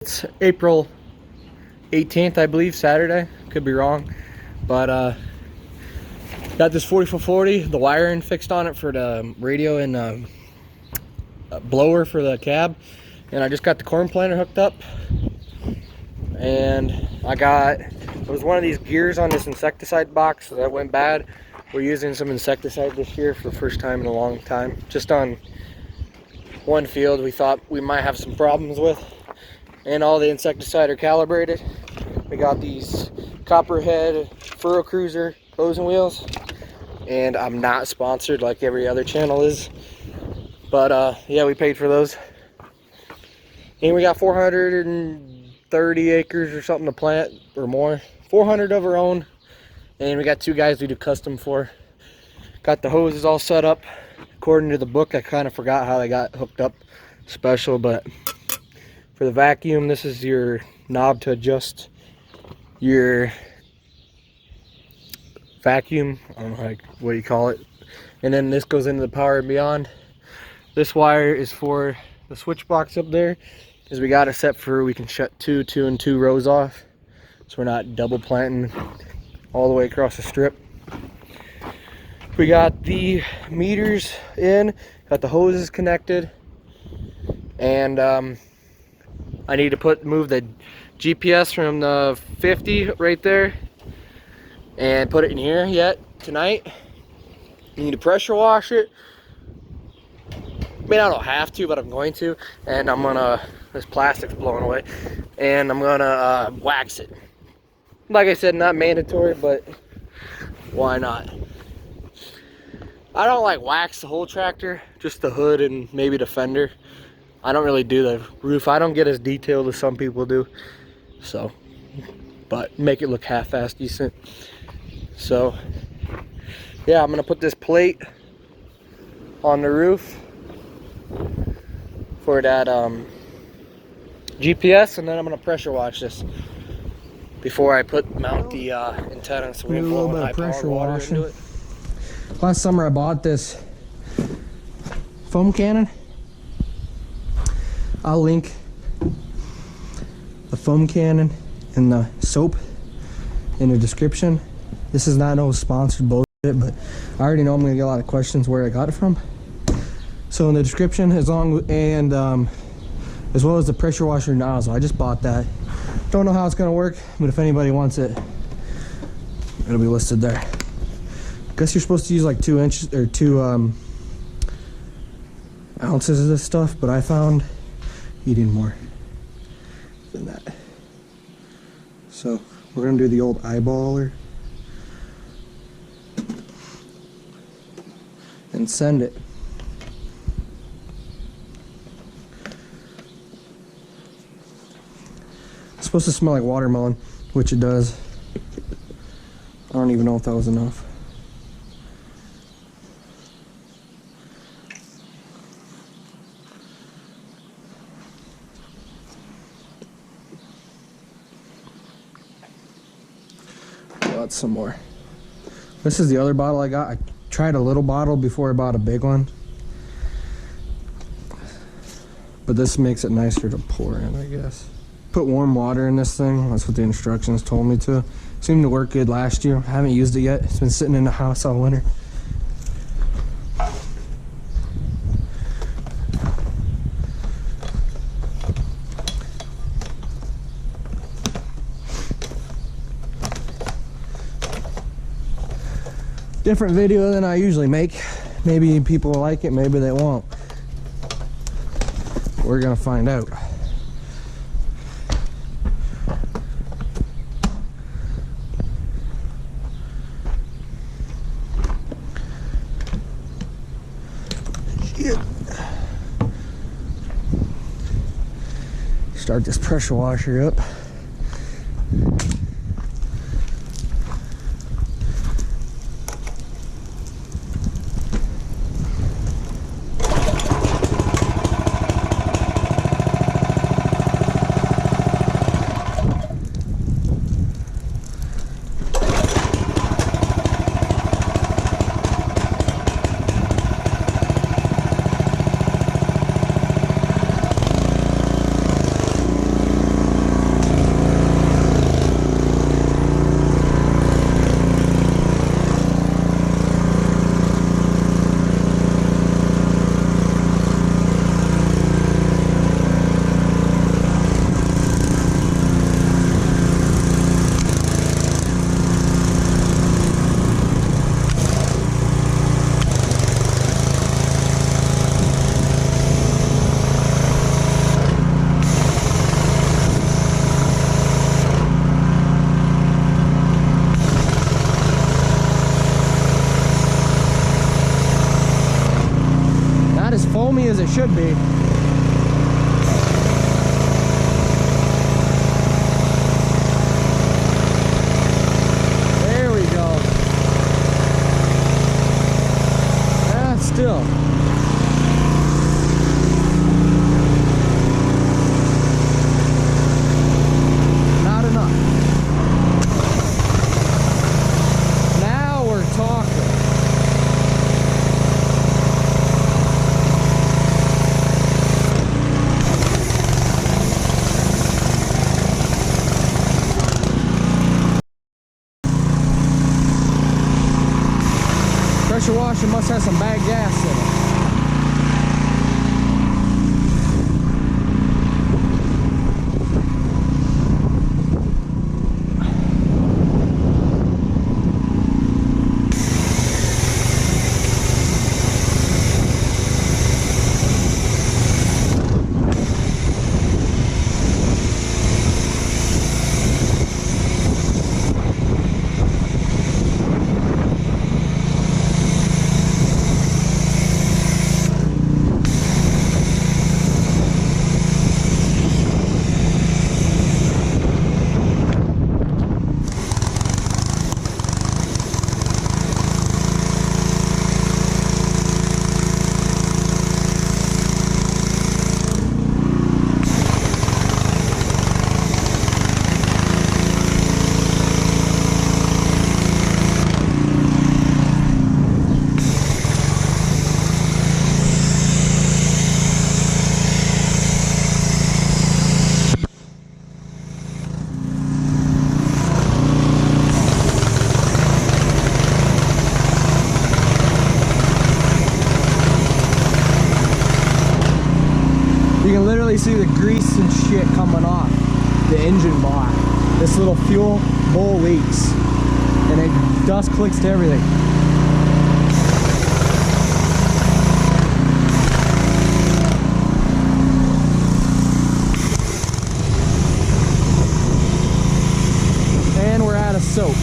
It's April 18th, I believe, Saturday. Could be wrong. But got this 40x40, the wiring fixed on it for the radio and blower for the cab. And I just got the corn planter hooked up. And it was one of these gears on this insecticide box that went bad. We're using some insecticide this year for the first time in a long time. Just on one field we thought we might have some problems with. And all the insecticide are calibrated. We got these copperhead furrow cruiser hose and wheels, and I'm not sponsored like every other channel is, but yeah, we paid for those. And we got 430 acres or something to plant, or more, 400 of our own, and we got two guys we do custom for. Got the hoses all set up according to the book. I kind of forgot how they got hooked up special, but for the vacuum, this is your knob to adjust your vacuum. I don't know what you call it. And then this goes into the power and beyond. This wire is for the switch box up there, because we got it set for we can shut two and two rows off, so we're not double planting all the way across the strip. We got the meters in, got the hoses connected, and I need to move the GPS from the 50 right there and put it in here tonight. You need to pressure wash it. I mean, I don't have to, but I'm going to. And this plastic's blowing away. And I'm gonna wax it. Like I said, not mandatory, but why not? I don't like wax the whole tractor, just the hood and maybe the fender. I don't really do the roof. I don't get as detailed as some people do. So, but make it look half-assed decent. So, yeah, I'm gonna put this plate on the roof for that GPS, and then I'm gonna pressure wash this before I mount the antenna. So we can blow a little bit of pressure washing into it. Last summer I bought this foam cannon. I'll link the foam cannon and the soap in the description. This is not no sponsored bullshit, but I already know I'm gonna get a lot of questions where I got it from. So in the description, as well as the pressure washer nozzle. I just bought that. Don't know how it's gonna work, but if anybody wants it, it'll be listed there. Guess you're supposed to use like 2 inches or 2 ounces of this stuff, but I found eating more than that. So we're gonna do the old eyeballer and send it. It's supposed to smell like watermelon, which it does. I don't even know if that was enough. Some more. This is the other bottle I got. I tried a little bottle before I bought a big one, but this makes it nicer to pour in, I guess. Put warm water in this thing. That's what the instructions told me to. Seemed to work good last year. I haven't used it yet. It's been sitting in the house all winter. Different video than I usually make. Maybe people will like it, maybe they won't. We're gonna find out. Shit. Start this pressure washer up. should be. There we go. Yeah, still. Not enough. Now we're talking. Pressure washer must have some bad gas in it. You can literally see the grease and shit coming off the engine block. This little fuel bowl leaks and it dust clicks to everything. And we're out of soap.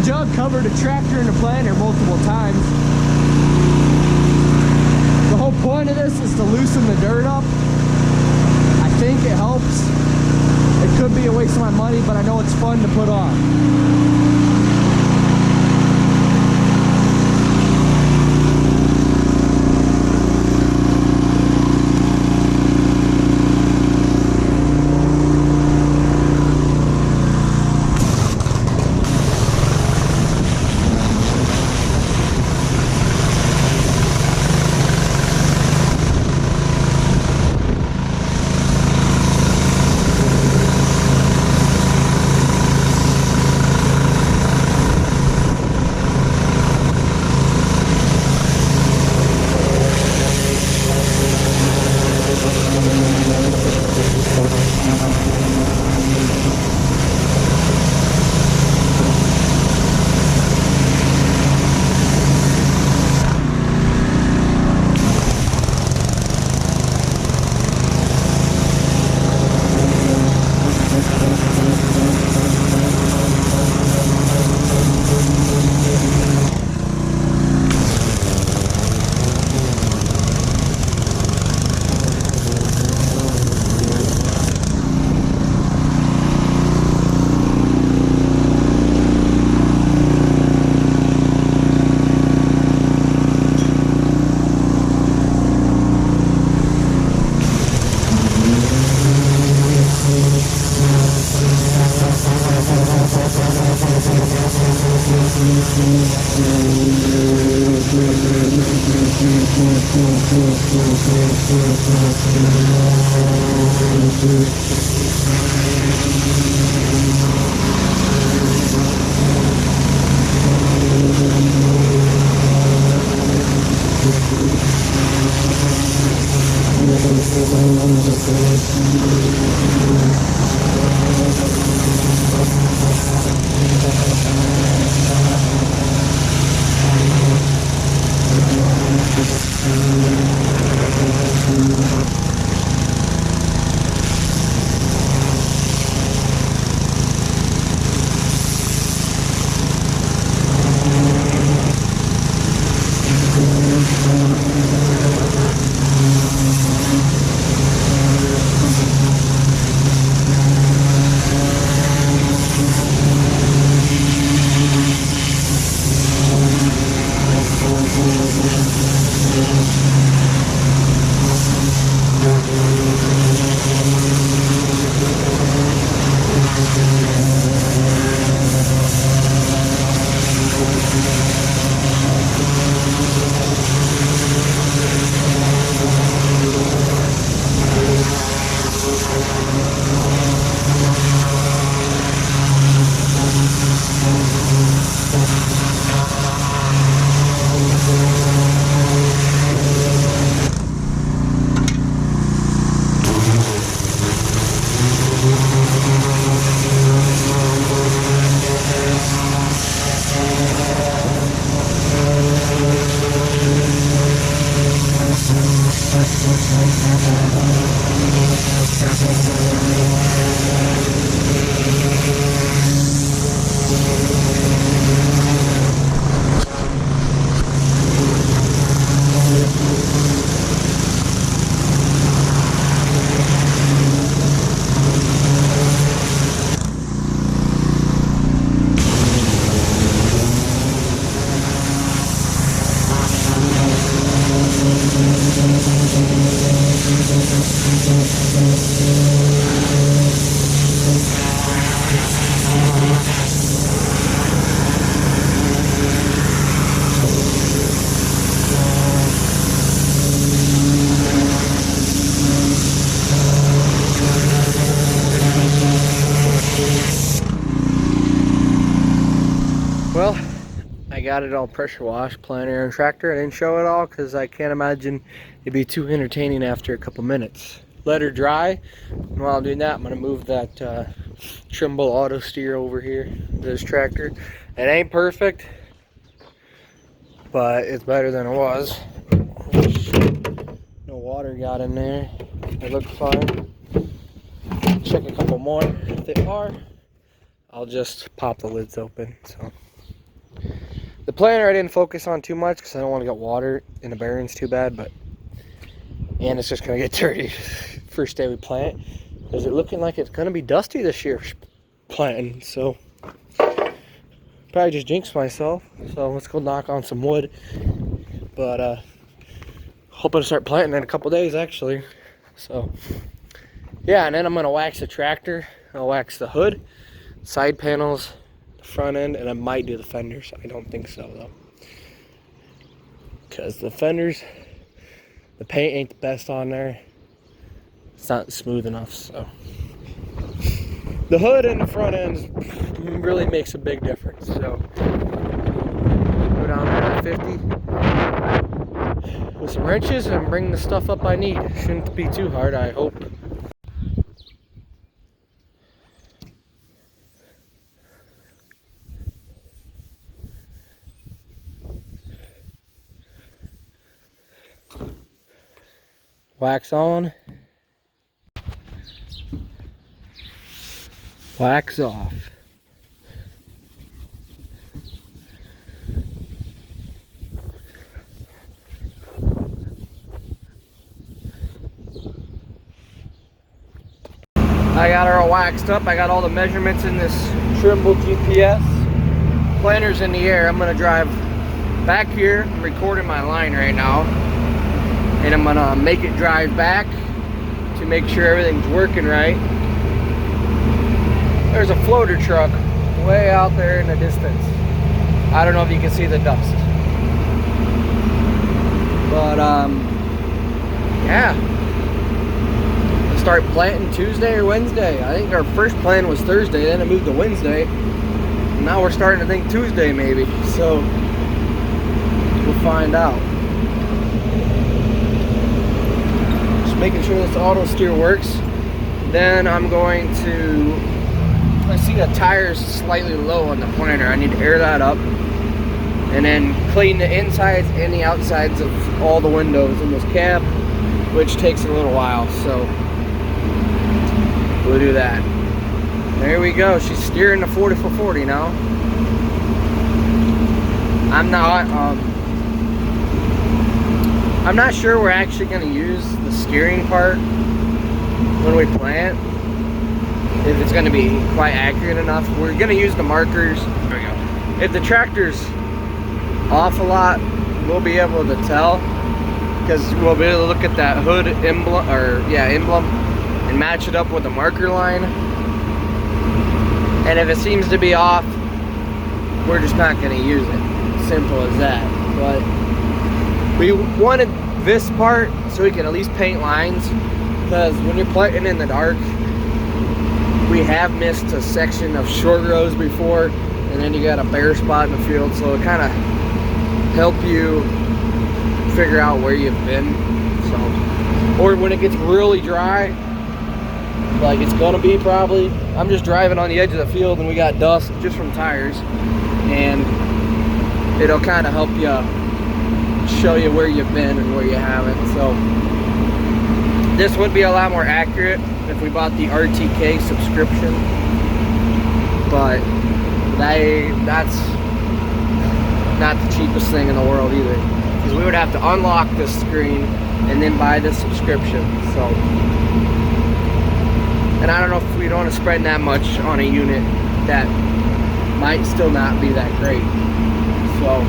Jug covered a tractor and a planter multiple times. The whole point of this is to loosen the dirt up. I think it helps. It could be a waste of my money, but I know it's fun to put on. I got it all pressure washed, planter and tractor. I didn't show it all because I can't imagine it'd be too entertaining after a couple minutes. Let her dry, and while I'm doing that, I'm gonna move that Trimble auto steer over here, this tractor. It ain't perfect, but it's better than it was. No water got in there. It looked fine. Check a couple more. If they are, I'll just pop the lids open. So the planter I didn't focus on too much because I don't want to get water in the bearings too bad, and it's just gonna get dirty first day we plant. Is it looking like it's gonna be dusty this year planting? So probably just jinxed myself. So let's go knock on some wood. But hoping to start planting in a couple days actually. So yeah, and then I'm gonna wax the tractor. I'll wax the hood, side panels, the front end, and I might do the fenders. I don't think so though, because the fenders, the paint ain't the best on there. It's not smooth enough. So the hood and the front ends really makes a big difference. So go down there at 50 with some wrenches and bring the stuff up I need. Shouldn't be too hard, I hope. Wax on, wax off. I got her all waxed up. I got all the measurements in this Trimble GPS. Planter's in the air. I'm gonna drive back here. I'm recording my line right now, and I'm gonna make it drive back to make sure everything's working right. There's a floater truck way out there in the distance. I don't know if you can see the dust, but yeah, start planting Tuesday or Wednesday. I think our first plan was Thursday, then it moved to Wednesday. Now we're starting to think Tuesday maybe, so we'll find out. Just making sure this auto steer works. Then I'm going to, I see the tires slightly low on the planter. I need to air that up and then clean the insides and the outsides of all the windows in this cab, which takes a little while, so we'll do that. There we go. She's steering the 40 for 40 now. I'm not sure we're actually going to use the steering part when we plant. If it's going to be quite accurate enough, we're going to use the markers. There we go. If the tractor's off a lot, we'll be able to tell, because we'll be able to look at that hood emblem, and match it up with the marker line. And if it seems to be off, we're just not going to use it. Simple as that. But we wanted this part so we can at least paint lines, because when you're planting in the dark, we have missed a section of short rows before, and then you got a bare spot in the field, so it kind of help you figure out where you've been. So, or when it gets really dry, like it's gonna be probably, I'm just driving on the edge of the field and we got dust just from tires, and it'll kind of help you show you where you've been and where you haven't. So this would be a lot more accurate if we bought the RTK subscription, but that's not the cheapest thing in the world either, because we would have to unlock this screen and then buy this subscription. So, and I don't know if we don't want to spend that much on a unit that might still not be that great. So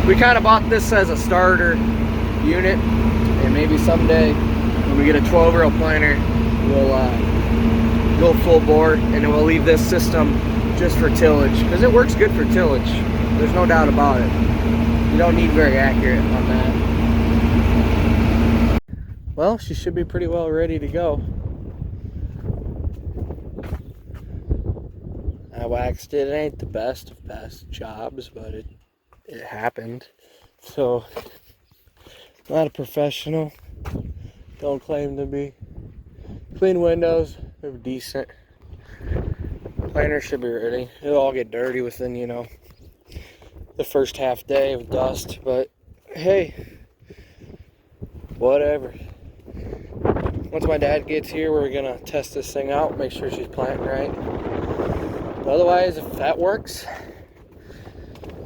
we kind of bought this as a starter unit, and maybe someday when we get a 12-row planter, we'll go full bore, and then we'll leave this system just for tillage, because it works good for tillage. There's no doubt about it. You don't need very accurate on that. Well, she should be pretty well ready to go. I waxed it. It ain't the best of best jobs, but it happened. So, not a professional. Don't claim to be. Clean windows. They're decent. Planter should be ready. It'll all get dirty within, you know, the first half day of dust. But, hey, whatever. Once my dad gets here, we're going to test this thing out. Make sure she's planting right. But otherwise, if that works,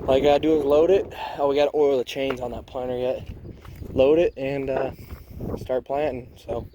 all I gotta do is load it. Oh, we gotta oil the chains on that planter yet. Load it and start planting. So